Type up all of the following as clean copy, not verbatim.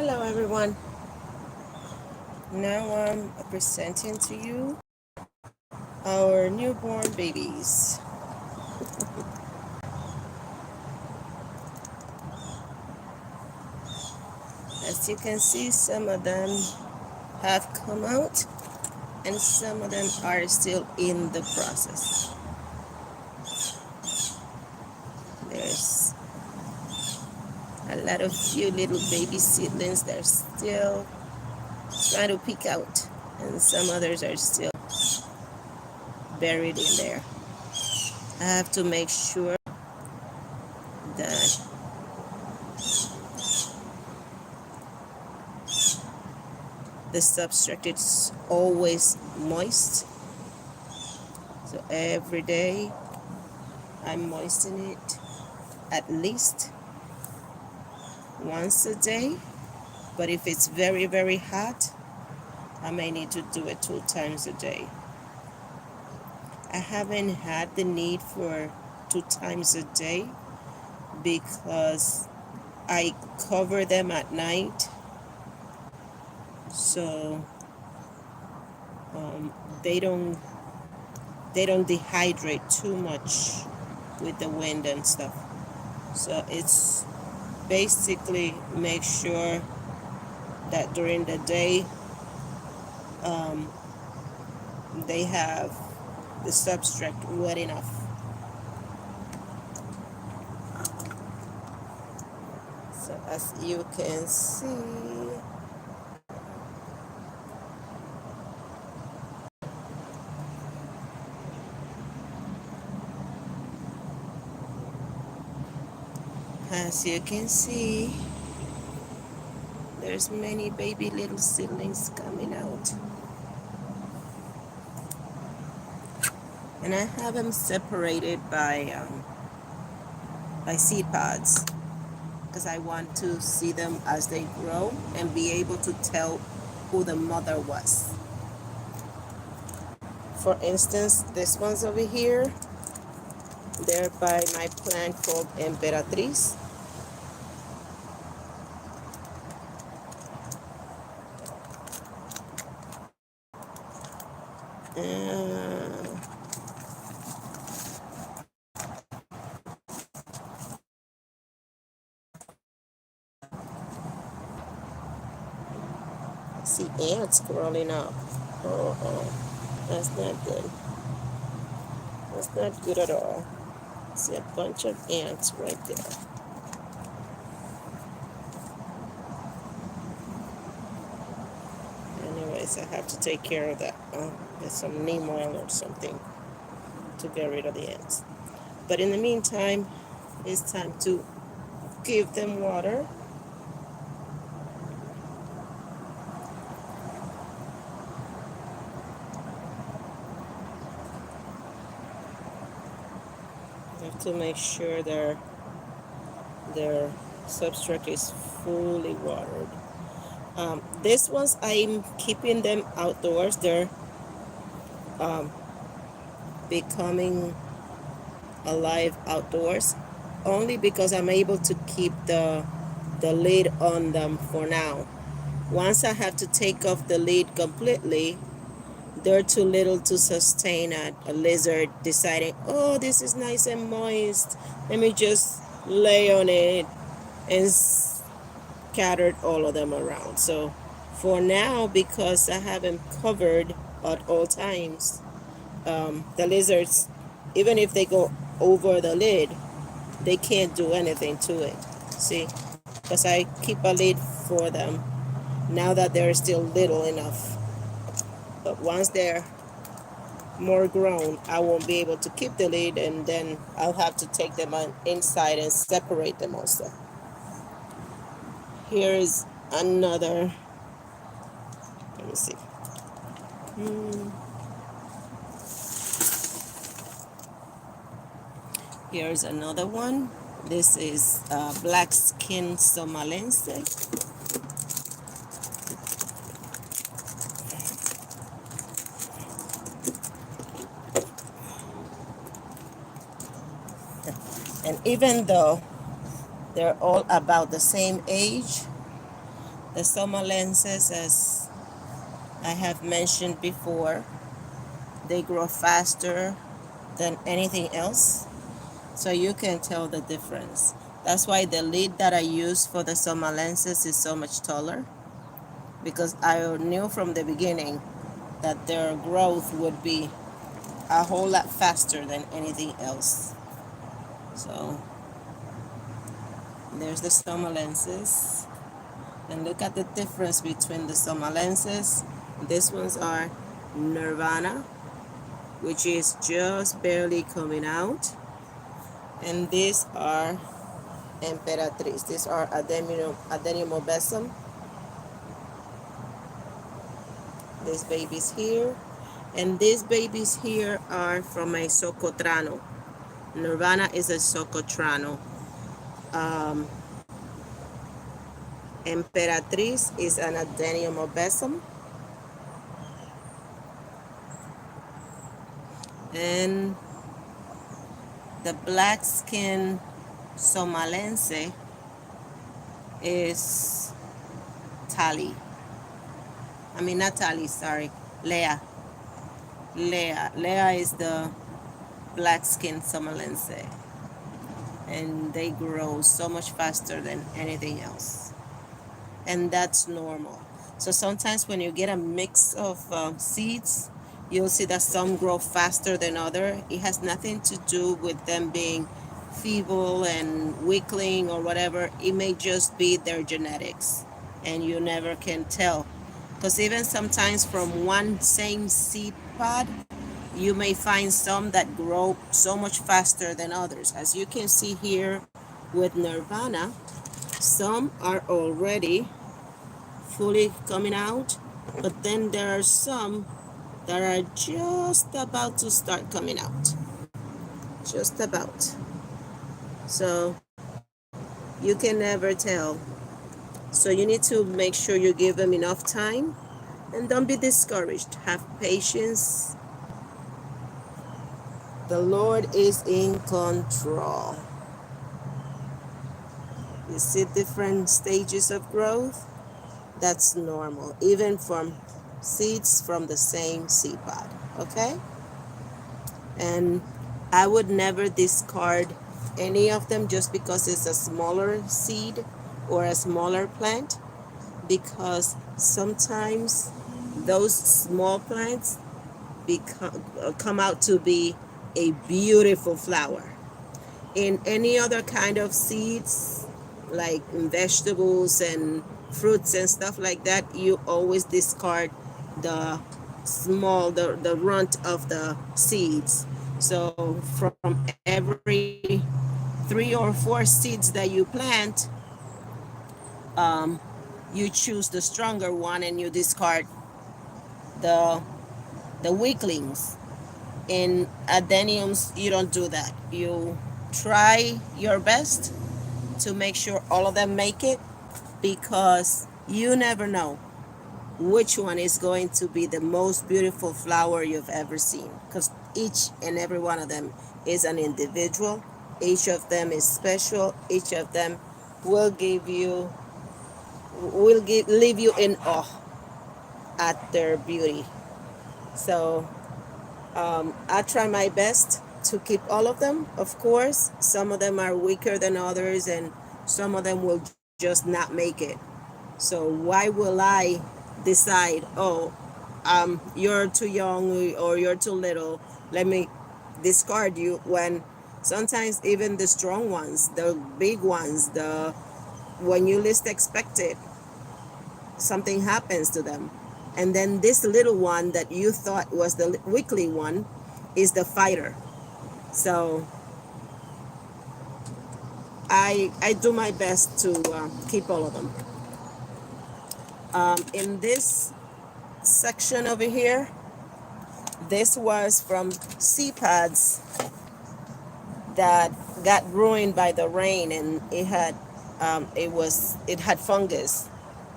Hello everyone. Now I'm presenting to you our newborn babies. As you can see, some of them have come out and some of them are still in the process. There's a lot of few little baby seedlings that are still trying to peek out, and some others are still buried in there. I have to make sure that the substrate is always moist. So every day I'm moistening it at least once a day. But if it's very, very hot, I may need to do it 2 times a day. I haven't had the need for 2 times a day because I cover them at night. So they don't dehydrate too much with the wind and stuff. So it's basically make sure that during the day they have the substrate wet enough. So as you can see, there's many baby little seedlings coming out. And I have them separated by seed pods because I want to see them as they grow and be able to tell who the mother was. For instance, this one's over here. They're by my plant called Emperatriz. See ants crawling up. Oh, that's not good. That's not good at all. See a bunch of ants right there. Anyways, I have to take care of that. Get some neem oil or something to get rid of the ants. But in the meantime, it's time to give them water. I have to make sure their substrate is fully watered. These ones, I'm keeping them outdoors. They're becoming alive outdoors only because I'm able to keep the lid on them for now. Once I have to take off the lid completely, they're too little to sustain a lizard deciding, oh, this is nice and moist, let me just lay on it, and scattered all of them around. So for now, because I have them covered at all times, the lizards, even if they go over the lid, they can't do anything to it. See, because I keep a lid for them now that they're still little enough. But once they're more grown, I won't be able to keep the lid, and then I'll have to take them inside and separate them also. Here is another, let me see. Here's another one. This is black skin somalense. And even though they're all about the same age, The somalenses, as I have mentioned before, they grow faster than anything else, so you can tell the difference. That's why the lead that I use for the somalenses is so much taller, because I knew from the beginning that their growth would be a whole lot faster than anything else. So there's the somalenses, and look at the difference between the somalenses. These ones are Nirvana, which is just barely coming out, and these are Emperatriz. These are Adenium obesum. These babies here, and these babies here are from a Socotrano. Nirvana is a Socotrano. Um, Emperatriz is an Adenium obesum, and the black skin Somalense is Tali. I mean, not Tali, sorry, Lea. Lea is the black skin Somalense, and they grow so much faster than anything else, and that's normal. So sometimes when you get a mix of seeds, you'll see that some grow faster than other. It has nothing to do with them being feeble and weakling or whatever. It may just be their genetics, and you never can tell, because even sometimes from one same seed pod, you may find some that grow so much faster than others. As you can see here with Nirvana, some are already fully coming out, but then there are some that are just about to start coming out. Just about. So you can never tell. So you need to make sure you give them enough time, and don't be discouraged. Have patience. The Lord is in control. You see different stages of growth? That's normal, even from seeds from the same seed pod, okay? And I would never discard any of them just because it's a smaller seed or a smaller plant, because sometimes those small plants come out to be a beautiful flower. In any other kind of seeds, like vegetables and fruits and stuff like that, you always discard the the runt of the seeds. So from every 3 or 4 seeds that you plant, you choose the stronger one and you discard the weaklings. In adeniums, you don't do that. You try your best to make sure all of them make it, because you never know which one is going to be the most beautiful flower you've ever seen, because each and every one of them is an individual. Each of them is special. Each of them will leave you in awe at their beauty. So I try my best to keep all of them. Of course, some of them are weaker than others, and some of them will just not make it. So why will I decide, oh, you're too young or you're too little, let me discard you, when sometimes even the strong ones, the big ones, when you least expect it, something happens to them. And then this little one that you thought was the weakly one is the fighter. So I do my best to keep all of them. In this section over here, this was from seed pods that got ruined by the rain, and it had fungus.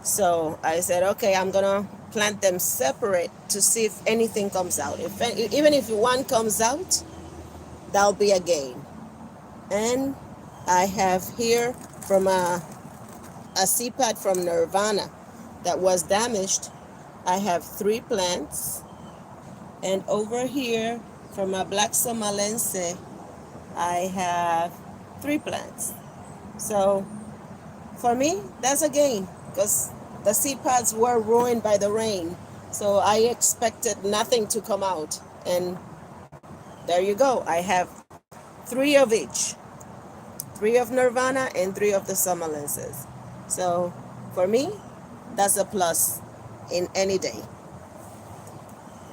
So I said, okay, I'm gonna plant them separate to see if anything comes out. Even if one comes out, that'll be a gain. And I have here from a seed pod from Nirvana. that was damaged, I have 3 plants. And over here, for my black somalense, I have 3 plants. So for me, that's a gain because the seed pods were ruined by the rain. So I expected nothing to come out. And there you go. I have 3 of each. 3 of Nirvana and 3 of the somalenses. So for me, that's a plus in any day.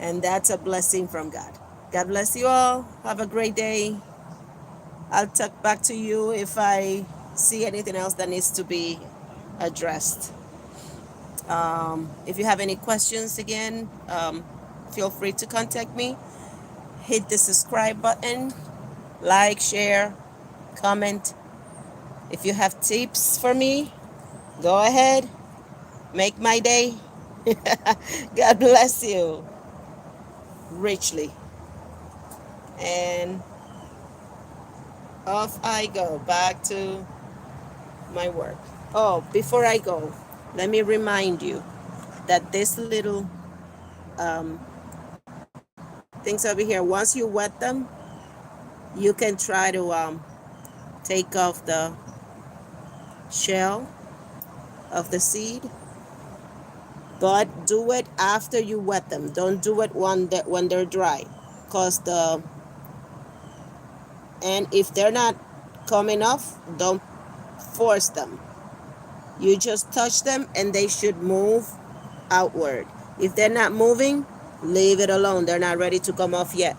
And that's a blessing from God. God bless you all. Have a great day. I'll talk back to you if I see anything else that needs to be addressed. If you have any questions again, feel free to contact me. Hit the subscribe button, like, share, comment. If you have tips for me, go ahead, make my day. God bless you richly. And off I go back to my work. Oh, before I go, let me remind you that this little things over here, once you wet them, you can try to take off the shell of the seed, but do it after you wet them. Don't do it when they're dry, cause and if they're not coming off, don't force them. You just touch them and they should move outward. If they're not moving, leave it alone. They're not ready to come off yet.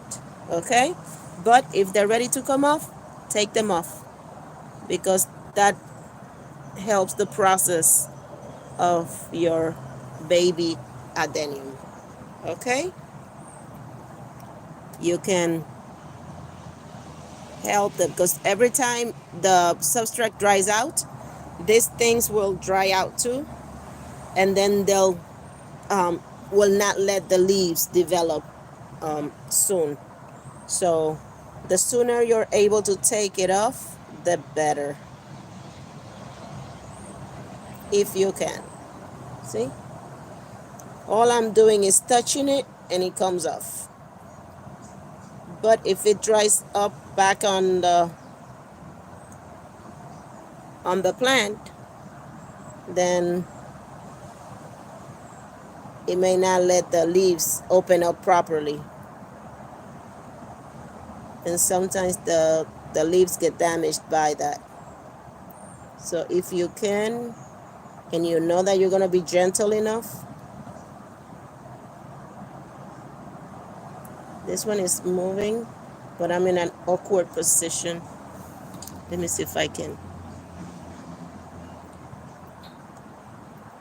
Okay? But if they're ready to come off, take them off because that helps the process of your baby adenium. Okay? You can help them because every time the substrate dries out, these things will dry out too, and then they'll will not let the leaves develop soon. So the sooner you're able to take it off, the better, if you can. See? All I'm doing is touching it and it comes off. But if it dries up back on the plant, then it may not let the leaves open up properly. And sometimes the leaves get damaged by that. So if you can, and you know that you're going to be gentle enough, this one is moving, but I'm in an awkward position. Let me see if I can.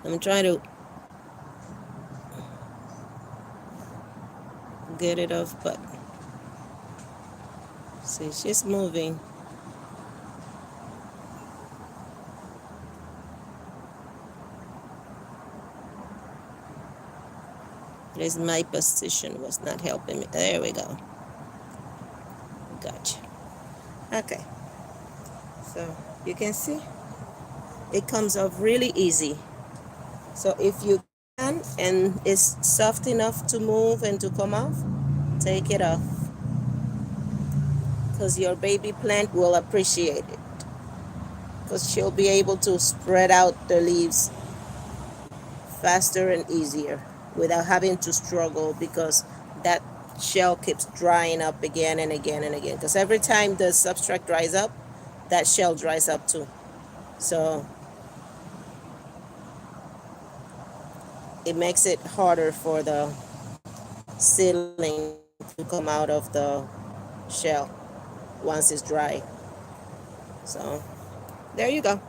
I'm trying to get it off, but see, she's moving. At least my position was not helping me. There we go. Gotcha. Okay. So you can see it comes off really easy. So if you can and it's soft enough to move and to come off, take it off. Because your baby plant will appreciate it. Because she'll be able to spread out the leaves faster and easier without having to struggle because that shell keeps drying up again and again and again. Because every time the substrate dries up, that shell dries up too. So it makes it harder for the seedling to come out of the shell once it's dry. So there you go.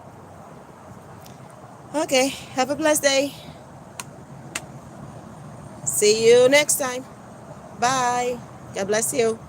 Okay, have a blessed day. See you next time. Bye. God bless you.